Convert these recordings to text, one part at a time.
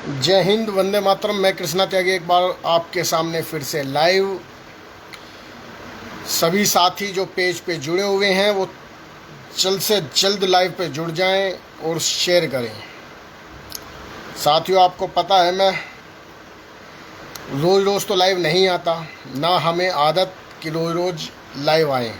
जय हिंद, वंदे मातरम। मैं कृष्णा त्यागी एक बार आपके सामने फिर से लाइव। सभी साथी जो पेज पे जुड़े हुए हैं वो जल्द से जल्द लाइव पे जुड़ जाएं और शेयर करें। साथियों, आपको पता है मैं रोज़ रोज़ तो लाइव नहीं आता, ना हमें आदत कि रोज़ रोज़ लाइव आए,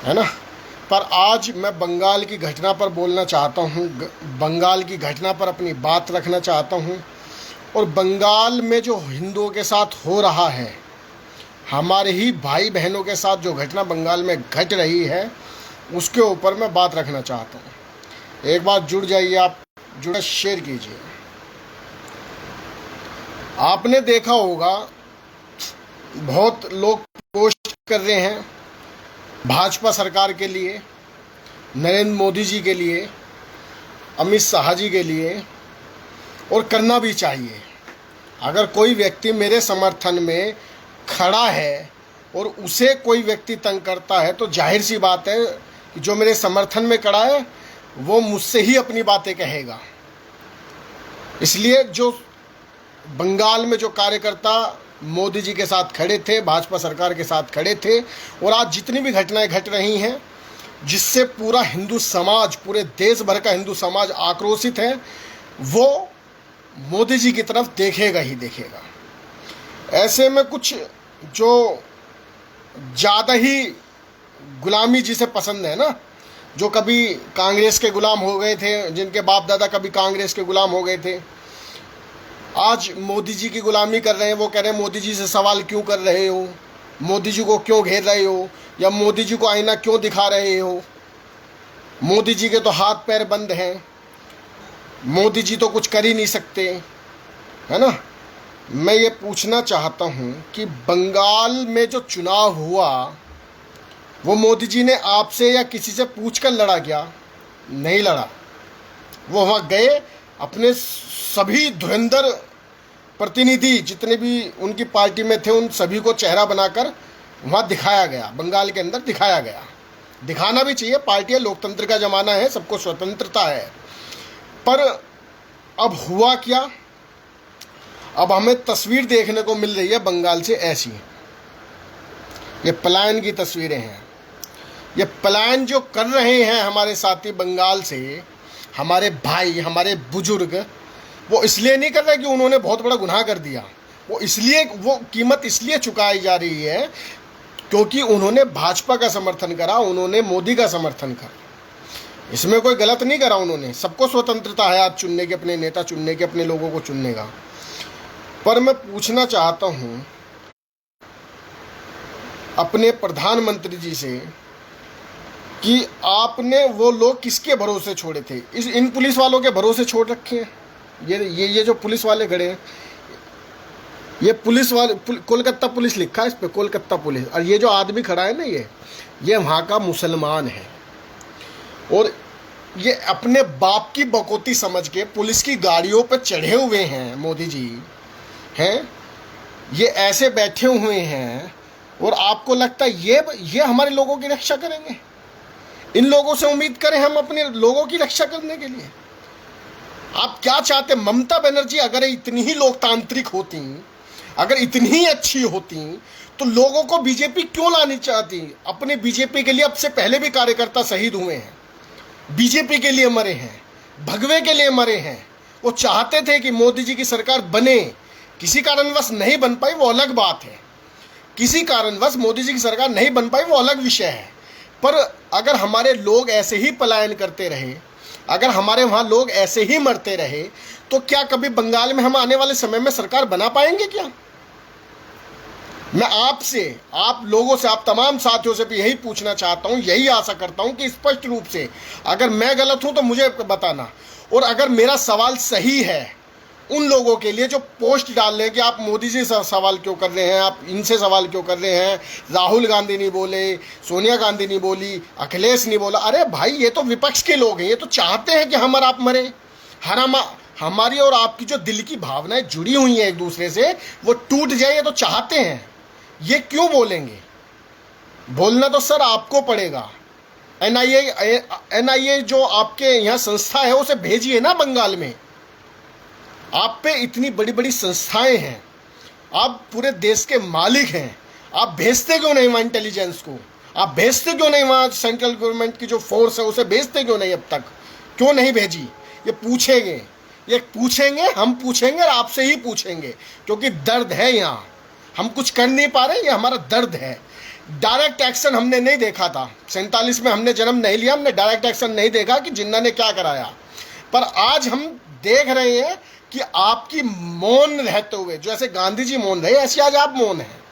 है ना। पर आज मैं बंगाल की घटना पर बोलना चाहता हूँ, बंगाल की घटना पर अपनी बात रखना चाहता हूँ। और बंगाल में जो हिंदुओं के साथ हो रहा है, हमारे ही भाई बहनों के साथ जो घटना बंगाल में घट रही है, उसके ऊपर मैं बात रखना चाहता हूँ। एक बार जुड़ जाइए, आप जुड़े शेयर कीजिए। आपने देखा होगा बहुत लोग पोस्ट कर रहे हैं भाजपा सरकार के लिए, नरेंद्र मोदी जी के लिए, अमित शाह जी के लिए, और करना भी चाहिए। अगर कोई व्यक्ति मेरे समर्थन में खड़ा है और उसे कोई व्यक्ति तंग करता है तो जाहिर सी बात है कि जो मेरे समर्थन में खड़ा है वो मुझसे ही अपनी बातें कहेगा। इसलिए जो बंगाल में जो कार्यकर्ता मोदी जी के साथ खड़े थे, भाजपा सरकार के साथ खड़े थे, और आज जितनी भी घटनाएं घट रही हैं जिससे पूरा हिंदू समाज, पूरे देश भर का हिंदू समाज आक्रोशित है, वो मोदी जी की तरफ देखेगा ही देखेगा। ऐसे में कुछ जो ज़्यादा ही गुलामी जिसे पसंद है ना, जो कभी कांग्रेस के गुलाम हो गए थे, जिनके बाप दादा कभी कांग्रेस के गुलाम हो गए थे, आज मोदी जी की गुलामी कर रहे हैं। वो कह रहे हैं मोदी जी से सवाल क्यों कर रहे हो, मोदी जी को क्यों घेर रहे हो, या मोदी जी को आईना क्यों दिखा रहे हो, मोदी जी के तो हाथ पैर बंद हैं, मोदी जी तो कुछ कर ही नहीं सकते, है ना। मैं ये पूछना चाहता हूँ कि बंगाल में जो चुनाव हुआ वो मोदी जी ने आपसे या किसी से पूछ कर लड़ा क्या? नहीं लड़ा। वो वहाँ गए, अपने सभी धुरंधर प्रतिनिधि जितने भी उनकी पार्टी में थे उन सभी को चेहरा बनाकर वहाँ दिखाया गया, बंगाल के अंदर दिखाया गया। दिखाना भी चाहिए, पार्टियाँ, लोकतंत्र का ज़माना है, सबको स्वतंत्रता है। पर अब हुआ क्या? अब हमें तस्वीर देखने को मिल रही है बंगाल से ऐसी। ये पलायन की तस्वीरें हैं। ये पलायन जो कर रहे हैं हमारे साथी बंगाल से, हमारे भाई, हमारे बुजुर्ग, वो इसलिए नहीं कर रहे कि उन्होंने बहुत बड़ा गुनाह कर दिया। वो इसलिए, वो कीमत इसलिए चुकाई जा रही है क्योंकि उन्होंने भाजपा का समर्थन करा, उन्होंने मोदी का समर्थन करा। इसमें कोई गलत नहीं करा उन्होंने, सबको स्वतंत्रता है आज चुनने की, अपने नेता चुनने की, अपने लोगों को चुनने का। पर मैं पूछना चाहता हूँ अपने प्रधानमंत्री जी से कि आपने वो लोग किसके भरोसे छोड़े थे? इन पुलिस वालों के भरोसे छोड़ रखे हैं। ये जो पुलिस वाले खड़े हैं, ये पुलिस वाले, कोलकाता पुलिस लिखा है इस पे, कोलकाता पुलिस। और ये जो आदमी खड़ा है ना, ये वहाँ का मुसलमान है, और ये अपने बाप की बकौती समझ के पुलिस की गाड़ियों पर चढ़े हुए हैं। मोदी जी हैं, ये ऐसे बैठे हुए हैं, और आपको लगता है ये हमारे लोगों की रक्षा करेंगे? इन लोगों से उम्मीद करें हम अपने लोगों की रक्षा करने के लिए? आप क्या चाहते? ममता बनर्जी अगर इतनी ही लोकतांत्रिक होती, अगर इतनी ही अच्छी होती, तो लोगों को बीजेपी क्यों लानी चाहती? अपने बीजेपी के लिए अब से पहले भी कार्यकर्ता शहीद हुए हैं, बीजेपी के लिए मरे हैं, भगवे के लिए मरे हैं। वो चाहते थे कि मोदी जी की सरकार बने, किसी कारणवश नहीं बन पाई, वो अलग बात है। किसी कारणवश मोदी जी की सरकार नहीं बन पाई, वो अलग विषय है। पर अगर हमारे लोग ऐसे ही पलायन करते रहे, अगर हमारे वहाँ लोग ऐसे ही मरते रहे, तो क्या कभी बंगाल में हम आने वाले समय में सरकार बना पाएंगे क्या? मैं आपसे, आप लोगों से, आप तमाम साथियों से भी यही पूछना चाहता हूँ, यही आशा करता हूँ कि स्पष्ट रूप से, अगर मैं गलत हूँ तो मुझे बताना, और अगर मेरा सवाल सही है, उन लोगों के लिए जो पोस्ट डाल रहे हैं कि आप मोदी जी से सवाल क्यों कर रहे हैं, आप इनसे सवाल क्यों कर रहे हैं, राहुल गांधी नहीं बोले, सोनिया गांधी नहीं बोली, अखिलेश नहीं बोला। अरे भाई, ये तो विपक्ष के लोग हैं, ये तो चाहते हैं कि हम और आप मरे। हमारी और आपकी जो दिल की भावनाएं जुड़ी हुई हैं एक दूसरे से, वो टूट जाए, ये तो चाहते हैं। ये क्यों बोलेंगे? बोलना तो सर आपको पड़ेगा। एनआईए जो आपके यहाँ संस्था है, उसे भेजिए ना बंगाल में। आप पे इतनी बड़ी बड़ी संस्थाएं हैं, आप पूरे देश के मालिक हैं, आप भेजते क्यों नहीं वहाँ इंटेलिजेंस को? आप भेजते क्यों नहीं वहाँ सेंट्रल गवर्नमेंट की जो फोर्स है उसे भेजते क्यों नहीं? अब तक क्यों नहीं भेजी? ये पूछेंगे, हम पूछेंगे और आपसे ही पूछेंगे, क्योंकि दर्द है यहाँ। हम कुछ कर नहीं पा रहे, ये हमारा दर्द है। डायरेक्ट एक्शन हमने नहीं देखा था, 47 में हमने जन्म नहीं लिया, हमने डायरेक्ट एक्शन नहीं देखा कि जिन्ना ने क्या कराया। पर आज हम देख रहे हैं कि आपकी मौन रहते हुए, जैसे गांधी जी मौन रहे, ऐसे आज आप मौन हैं।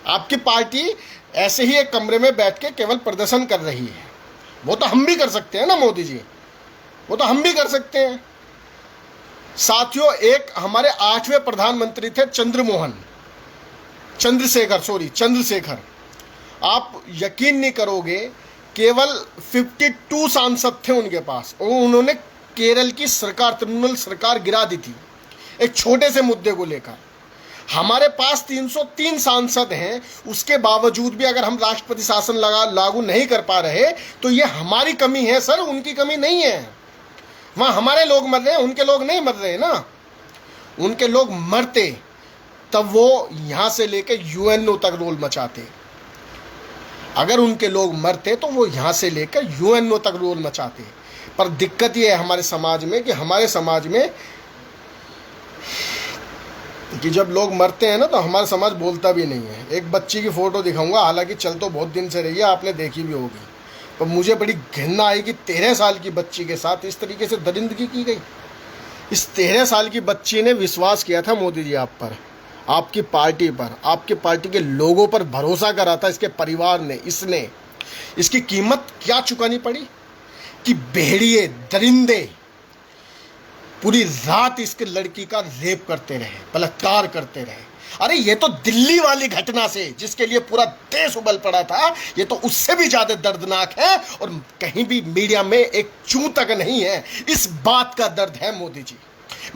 आपकी पार्टी ऐसे ही एक कमरे में बैठ के केवल प्रदर्शन कर रही है। वो तो हम भी कर सकते हैं ना मोदी जी, वो तो हम भी कर सकते हैं। साथियों, एक हमारे 8वें प्रधानमंत्री थे चंद्रशेखर। आप यकीन नहीं करोगे, केवल 52 सांसद थे उनके पास, और उन्होंने केरल की सरकार, तृणमूल सरकार गिरा दी थी एक छोटे से मुद्दे को लेकर। हमारे पास 303 सांसद हैं, उसके बावजूद भी अगर हम राष्ट्रपति शासन लागू नहीं कर पा रहे तो ये हमारी कमी है सर, उनकी कमी नहीं है। वहाँ हमारे लोग मर रहे हैं, उनके लोग नहीं मर रहे ना। उनके लोग मरते तब वो यहाँ से लेकर यूएनओ तक रोल मचाते। अगर उनके लोग मरते तो वो यहाँ से लेकर यूएनओ तक रोल मचाते। पर दिक्कत ये है हमारे समाज में कि हमारे समाज में कि जब लोग मरते हैं ना तो हमारा समाज बोलता भी नहीं है। एक बच्ची की फ़ोटो दिखाऊंगा, हालांकि चल तो बहुत दिन से रही है, आपने देखी भी होगी, पर मुझे बड़ी घृणा आई कि 13 साल की बच्ची के साथ इस तरीके से दरिंदगी की गई। इस 13 साल की बच्ची ने विश्वास किया था मोदी जी आप पर, आपकी पार्टी पर, आपकी पार्टी के लोगों पर भरोसा करा था इसके परिवार ने। इसने इसकी कीमत क्या चुकानी पड़ी कि भेड़िए, दरिंदे पूरी रात इसके लड़की का रेप करते रहे, बलात्कार करते रहे। अरे ये तो दिल्ली वाली घटना से, जिसके लिए पूरा देश उबल पड़ा था, ये तो उससे भी ज्यादा दर्दनाक है, और कहीं भी मीडिया में एक चूं तक नहीं है। इस बात का दर्द है मोदी जी।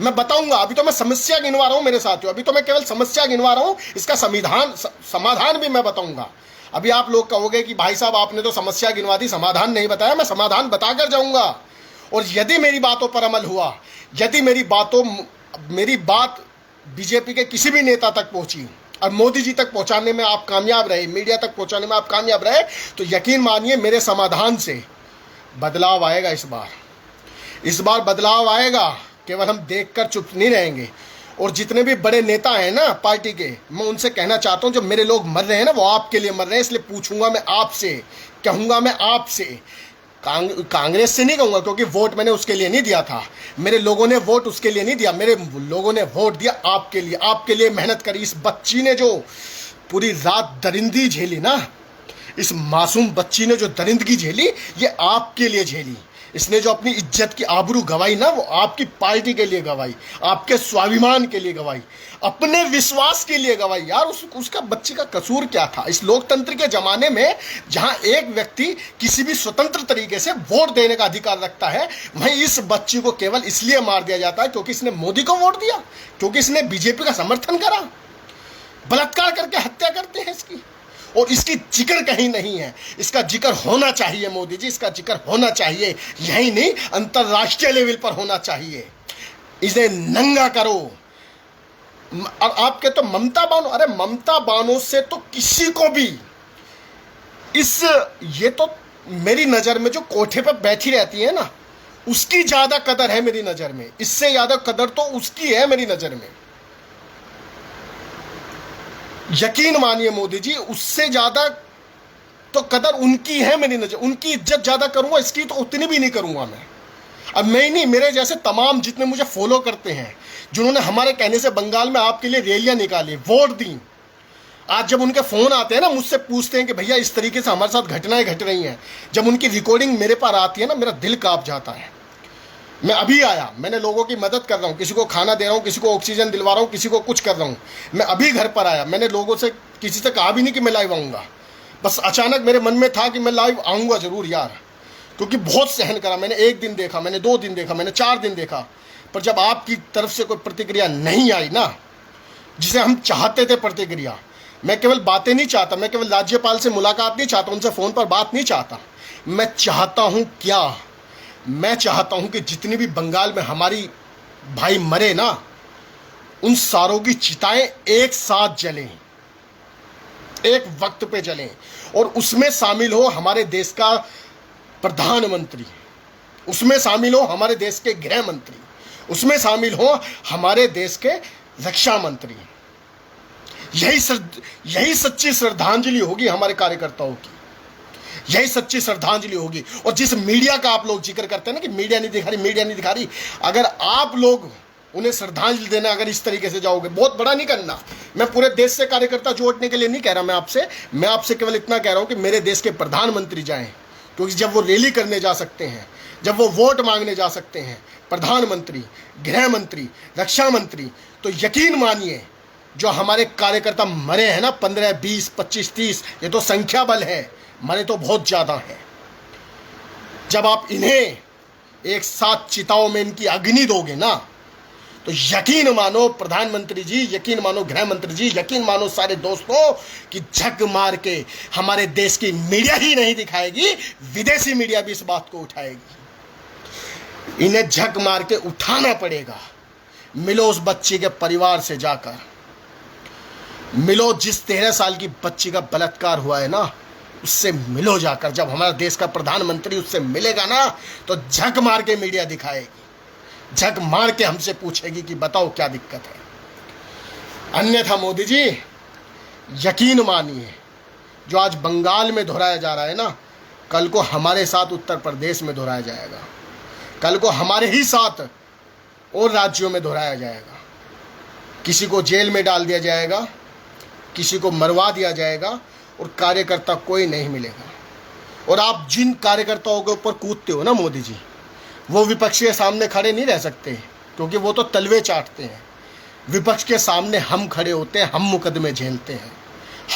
मैं बताऊंगा, अभी तो मैं समस्या गिनवा रहा हूं मेरे साथियों, अभी तो मैं केवल समस्या गिनवा रहा हूं, इसका समाधान भी मैं बताऊंगा। अभी आप लोग कहोगे कि भाई साहब आपने तो समस्या गिनवा दी, समाधान नहीं बताया। मैं समाधान बताकर जाऊंगा, और यदि मेरी बातों पर अमल हुआ, यदि मेरी बात बीजेपी के किसी भी नेता तक पहुंची और मोदी जी तक पहुंचाने में आप कामयाब रहे, मीडिया तक पहुंचाने में आप कामयाब रहे, तो यकीन मानिए मेरे समाधान से बदलाव आएगा। इस बार बदलाव आएगा, केवल हम देखकर चुप नहीं रहेंगे। और जितने भी बड़े नेता हैं ना पार्टी के, मैं उनसे कहना चाहता हूं, जो मेरे लोग मर रहे हैं ना, वो आपके लिए मर रहे हैं, इसलिए पूछूंगा मैं आपसे, कहूंगा मैं आपसे, कांग्रेस से नहीं कहूंगा, क्योंकि वोट मैंने उसके लिए नहीं दिया था। मेरे लोगों ने वोट उसके लिए नहीं दिया, मेरे लोगों ने वोट दिया आपके लिए मेहनत करी। इस बच्ची ने जो पूरी रात दरिंदगी झेली ना, इस मासूम बच्ची ने जो दरिंदगी झेली, ये आपके लिए झेली। इसने जो अपनी इज्जत की आबरू गवाई ना, वो आपकी पार्टी के लिए गवाई, आपके स्वाभिमान के लिए गवाई, अपने विश्वास के लिए गवाई। यार उसका बच्ची का कसूर क्या था? इस लोकतंत्र के जमाने में जहां एक व्यक्ति किसी भी स्वतंत्र तरीके से वोट देने का अधिकार रखता है, वहीं इस बच्ची को केवल इसलिए मार दिया जाता है क्योंकि इसने मोदी को वोट दिया, क्योंकि इसने बीजेपी का समर्थन करा। बलात्कार करके हत्या करते हैं इसकी, और इसकी जिक्र कहीं नहीं है। इसका जिक्र होना चाहिए मोदी जी, इसका जिक्र होना चाहिए, यही नहीं अंतरराष्ट्रीय लेवल पर होना चाहिए। इसे नंगा करो। और आपके तो ममता बानो, अरे ममता बानो से तो किसी को भी ये तो मेरी नजर में जो कोठे पर बैठी रहती है ना, उसकी ज्यादा कदर है मेरी नजर में, इससे ज्यादा कदर तो उसकी है मेरी नजर में। यकीन मानिए मोदी जी, उससे ज्यादा तो कदर उनकी है मेरी नजर। उनकी इज्जत ज्यादा करूंगा, इसकी तो उतनी भी नहीं करूंगा मैं। अब मैं ही नहीं, मेरे जैसे तमाम जितने मुझे फॉलो करते हैं, जिन्होंने हमारे कहने से बंगाल में आपके लिए रैलियां निकाली, वोट दी, आज जब उनके फोन आते हैं ना, मुझसे पूछते हैं कि भैया इस तरीके से हमारे साथ घटनाएं घट रही हैं, जब उनकी रिकॉर्डिंग मेरे पास आती है ना, मेरा दिल कांप जाता है। मैं अभी आया, मैंने लोगों की मदद कर रहा हूँ, किसी को खाना दे रहा हूँ, किसी को ऑक्सीजन दिलवा रहा हूँ, किसी को कुछ कर रहा हूँ। मैं अभी घर पर आया, मैंने लोगों से किसी से कहा भी नहीं कि मैं लाइव आऊँगा, बस अचानक मेरे मन में था कि मैं लाइव आऊँगा ज़रूर यार, क्योंकि बहुत सहन करा मैंने। 1 दिन देखा मैंने, 2 दिन देखा मैंने, 4 दिन देखा, पर जब आपकी तरफ से कोई प्रतिक्रिया नहीं आई ना, जिसे हम चाहते थे प्रतिक्रिया, मैं केवल बातें नहीं चाहता, मैं केवल राज्यपाल से मुलाकात नहीं चाहता, उनसे फ़ोन पर बात नहीं चाहता। मैं चाहता हूँ क्या, मैं चाहता हूं कि जितनी भी बंगाल में हमारी भाई मरे ना, उन सारों की चिताएं एक साथ जलें, एक वक्त पे जलें, और उसमें शामिल हो हमारे देश का प्रधानमंत्री, उसमें शामिल हो हमारे देश के गृह मंत्री, उसमें शामिल हो हमारे देश के रक्षा मंत्री। यही सच्ची श्रद्धांजलि होगी हमारे कार्यकर्ताओं की, यही सच्ची श्रद्धांजलि होगी। और जिस मीडिया का आप लोग जिक्र करते हैं ना कि मीडिया नहीं दिखा रही, मीडिया नहीं दिखा रही, अगर आप लोग उन्हें श्रद्धांजलि देना अगर इस तरीके से जाओगे, बहुत बड़ा नहीं करना, मैं पूरे देश से कार्यकर्ता जोड़ने के लिए नहीं कह रहा, मैं आपसे केवल इतना कह रहा हूं कि मेरे देश के प्रधानमंत्री जाएं, क्योंकि जब वो रैली करने जा सकते हैं, जब वो वोट मांगने जा सकते हैं, प्रधानमंत्री, गृह मंत्री, रक्षा मंत्री, तो यकीन मानिए जो हमारे कार्यकर्ता मरे हैं ना 15, 20, 25, 30, ये तो संख्या बल है, मरे तो बहुत ज्यादा है। जब आप इन्हें एक साथ चिताओं में इनकी अग्नि दोगे ना, तो यकीन मानो प्रधानमंत्री जी, यकीन मानो गृह मंत्री जी, यकीन मानो सारे दोस्तों कि झक मार के हमारे देश की मीडिया ही नहीं दिखाएगी, विदेशी मीडिया भी इस बात को उठाएगी। इन्हें झक मार के उठाना पड़ेगा। मिलो उस बच्ची के परिवार से जाकर, मिलो जिस 13 साल की बच्ची का बलात्कार हुआ है ना, उससे मिलो जाकर। जब हमारा देश का प्रधानमंत्री उससे मिलेगा ना, तो झक मार के मीडिया दिखाएगी, झक मार के हमसे पूछेगी कि बताओ क्या दिक्कत है। अन्यथा मोदी जी यकीन मानिए, जो आज बंगाल में दोहराया जा रहा है ना, कल को हमारे साथ उत्तर प्रदेश में दोहराया जाएगा, कल को हमारे ही साथ और राज्यों में दोहराया जाएगा। किसी को जेल में डाल दिया जाएगा, किसी को मरवा दिया जाएगा, और कार्यकर्ता कोई नहीं मिलेगा। और आप जिन कार्यकर्ताओं के ऊपर कूदते हो ना मोदी जी, वो विपक्ष के सामने खड़े नहीं रह सकते, क्योंकि वो तो तलवे चाटते हैं। विपक्ष के सामने हम खड़े होते हैं, हम मुकदमे झेलते हैं,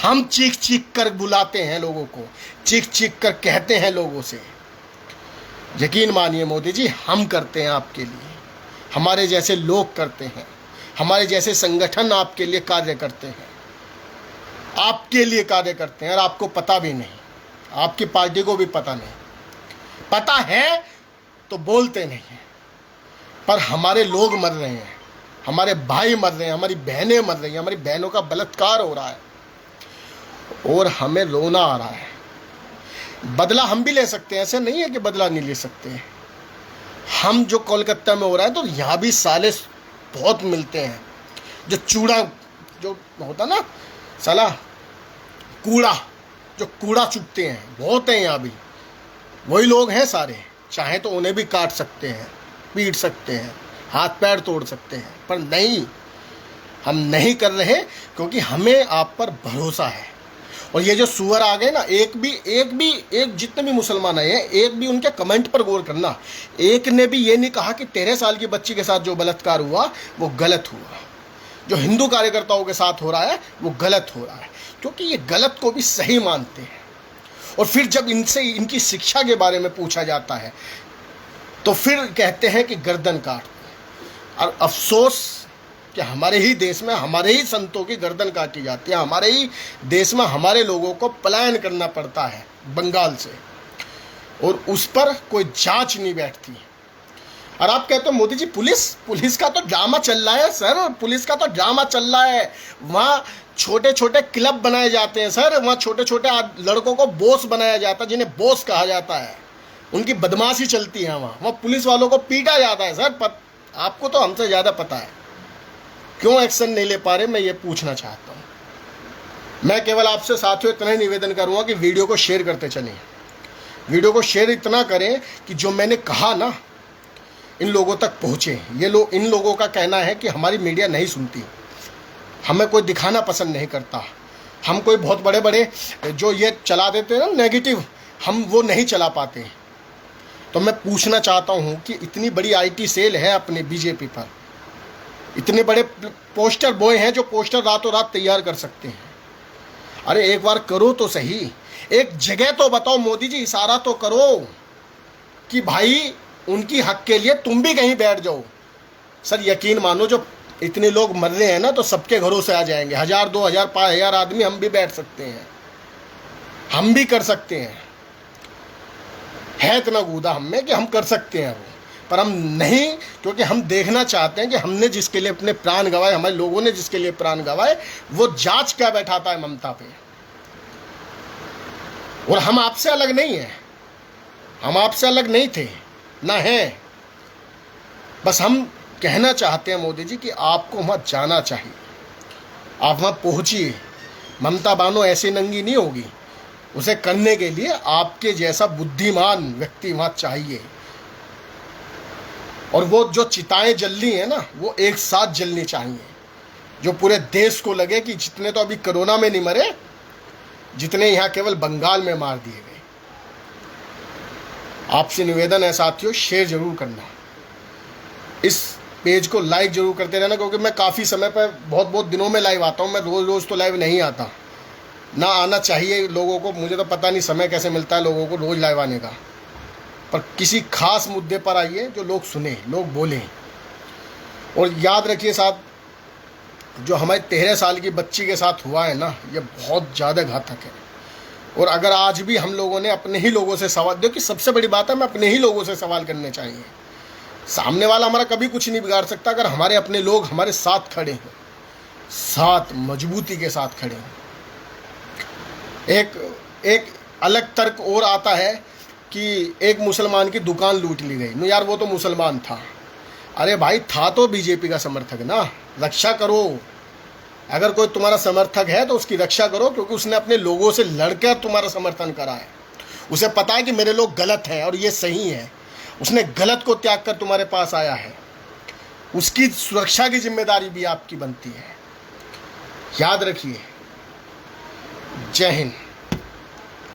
हम चीख चीख कर बुलाते हैं लोगों को, चीख चीख कर कहते हैं लोगों से। यकीन मानिए मोदी जी, हम करते हैं आपके लिए, हमारे जैसे लोग करते हैं, हमारे जैसे संगठन आपके लिए कार्य करते हैं, आपके लिए कार्य करते हैं। और आपको पता भी नहीं, आपकी पार्टी को भी पता नहीं, पता है तो बोलते नहीं हैं। पर हमारे लोग मर रहे हैं, हमारे भाई मर रहे हैं, हमारी बहनें मर रही हैं, हमारी बहनों का बलात्कार हो रहा है, और हमें रोना आ रहा है। बदला हम भी ले सकते हैं, ऐसे नहीं है कि बदला नहीं ले सकते। हम जो कोलकाता में हो रहा है, तो यहाँ भी साले बहुत मिलते हैं, जो चूड़ा जो होता ना साला कूड़ा, जो कूड़ा चुगते हैं, बहुत हैं यहाँ भी, वही लोग हैं सारे। चाहे तो उन्हें भी काट सकते हैं, पीट सकते हैं, हाथ पैर तोड़ सकते हैं, पर नहीं, हम नहीं कर रहे, क्योंकि हमें आप पर भरोसा है। और ये जो सुअर आ गए ना, एक जितने भी मुसलमान आए हैं, एक भी उनके कमेंट पर गौर करना, एक ने भी ये नहीं कहा कि 13 साल की बच्ची के साथ जो बलात्कार हुआ वो गलत हुआ, जो हिंदू कार्यकर्ताओं के साथ हो रहा है वो गलत हो रहा है, क्योंकि ये गलत को भी सही मानते हैं। और फिर जब इनसे इनकी शिक्षा के बारे में पूछा जाता है, तो फिर कहते हैं कि गर्दन काट। और अफसोस कि हमारे ही देश में हमारे ही संतों की गर्दन काटी जाती है, हमारे ही देश में हमारे लोगों को पलायन करना पड़ता है बंगाल से, और उस पर कोई जांच नहीं बैठती। और आप कहते हो मोदी जी पुलिस का तो ड्रामा चल रहा है सर, पुलिस का तो ड्रामा चल रहा है। वहाँ छोटे छोटे क्लब बनाए जाते हैं सर, वहाँ छोटे छोटे लड़कों को बॉस बनाया जाता है, जिन्हें बॉस कहा जाता है, उनकी बदमाशी चलती है वहाँ पुलिस वालों को पीटा जाता है सर। आपको तो हमसे ज़्यादा पता है, क्यों एक्शन नहीं ले पा रहे, मैं ये पूछना चाहता हूँ। मैं केवल आपसे साथियों इतना ही निवेदन करूँगा कि वीडियो को शेयर करते चलें, वीडियो को शेयर इतना करें कि जो मैंने कहा ना इन लोगों तक पहुँचे। इन लोगों का कहना है कि हमारी मीडिया नहीं सुनती, हमें कोई दिखाना पसंद नहीं करता, हम कोई बहुत बड़े बड़े जो ये चला देते हैं ना नेगेटिव, हम वो नहीं चला पाते। तो मैं पूछना चाहता हूँ कि इतनी बड़ी आईटी सेल है अपने बीजेपी पर, इतने बड़े पोस्टर बॉय हैं जो पोस्टर रातों रात तैयार कर सकते हैं। अरे एक बार करो तो सही, एक जगह तो बताओ मोदी जी, इशारा तो करो कि भाई उनकी हक के लिए तुम भी कहीं बैठ जाओ। सर यकीन मानो, जो इतने लोग मर रहे हैं ना, तो सबके घरों से आ जाएंगे 1000, 2000, 5000 आदमी, हम भी बैठ सकते हैं, हम भी कर सकते हैं। है इतना गूदा हम में कि हम कर सकते हैं वो। पर हम नहीं, क्योंकि हम देखना चाहते हैं कि हमने जिसके लिए अपने प्राण गंवाए, हमारे लोगों ने जिसके लिए प्राण गंवाए, वो जांच क्या बैठाता है ममता पे। और हम आपसे अलग नहीं हैं, हम आपसे अलग नहीं थे ना हैं। बस हम कहना चाहते हैं मोदी जी कि आपको वहाँ जाना चाहिए, आप वहाँ पहुँचिए। ममता बानो ऐसे नंगी नहीं होगी, उसे करने के लिए आपके जैसा बुद्धिमान व्यक्ति वहाँ चाहिए। और वो जो चिताएं जल रही हैं ना, वो एक साथ जलनी चाहिए, जो पूरे देश को लगे कि जितने तो अभी कोरोना में नहीं मरे, जितने यहाँ केवल बंगाल में मार दिए गए। आपसे निवेदन है साथियों, शेयर जरूर करना, इस पेज को लाइक जरूर करते रहना, क्योंकि मैं काफ़ी समय पर बहुत दिनों में लाइव आता हूँ। मैं रोज़ तो लाइव नहीं आता, ना आना चाहिए लोगों को, मुझे तो पता नहीं समय कैसे मिलता है लोगों को रोज़ लाइव आने का। पर किसी खास मुद्दे पर आइए जो लोग सुने, लोग बोलें। और याद रखिए साथ, जो हमारे 13 साल की बच्ची के साथ हुआ है ना, ये बहुत ज़्यादा घातक है। और अगर आज भी हम लोगों ने अपने ही लोगों से सवाल, देखिए सबसे बड़ी बात है, हमें अपने ही लोगों से सवाल करने चाहिए। सामने वाला हमारा कभी कुछ नहीं बिगाड़ सकता अगर हमारे अपने लोग हमारे साथ खड़े हैं, साथ मजबूती के साथ खड़े हैं। एक अलग तर्क और आता है कि एक मुसलमान की दुकान लूट ली गई। नो यार, वो तो मुसलमान था। अरे भाई, था तो बीजेपी का समर्थक ना, रक्षा करो। अगर कोई तुम्हारा समर्थक है तो उसकी रक्षा करो, क्योंकि उसने अपने लोगों से लड़कर तुम्हारा समर्थन करा है। उसे पता है कि मेरे लोग गलत हैं और ये सही है, उसने गलत को त्याग कर तुम्हारे पास आया है। उसकी सुरक्षा की जिम्मेदारी भी आपकी बनती है। याद रखिए। जय हिंद।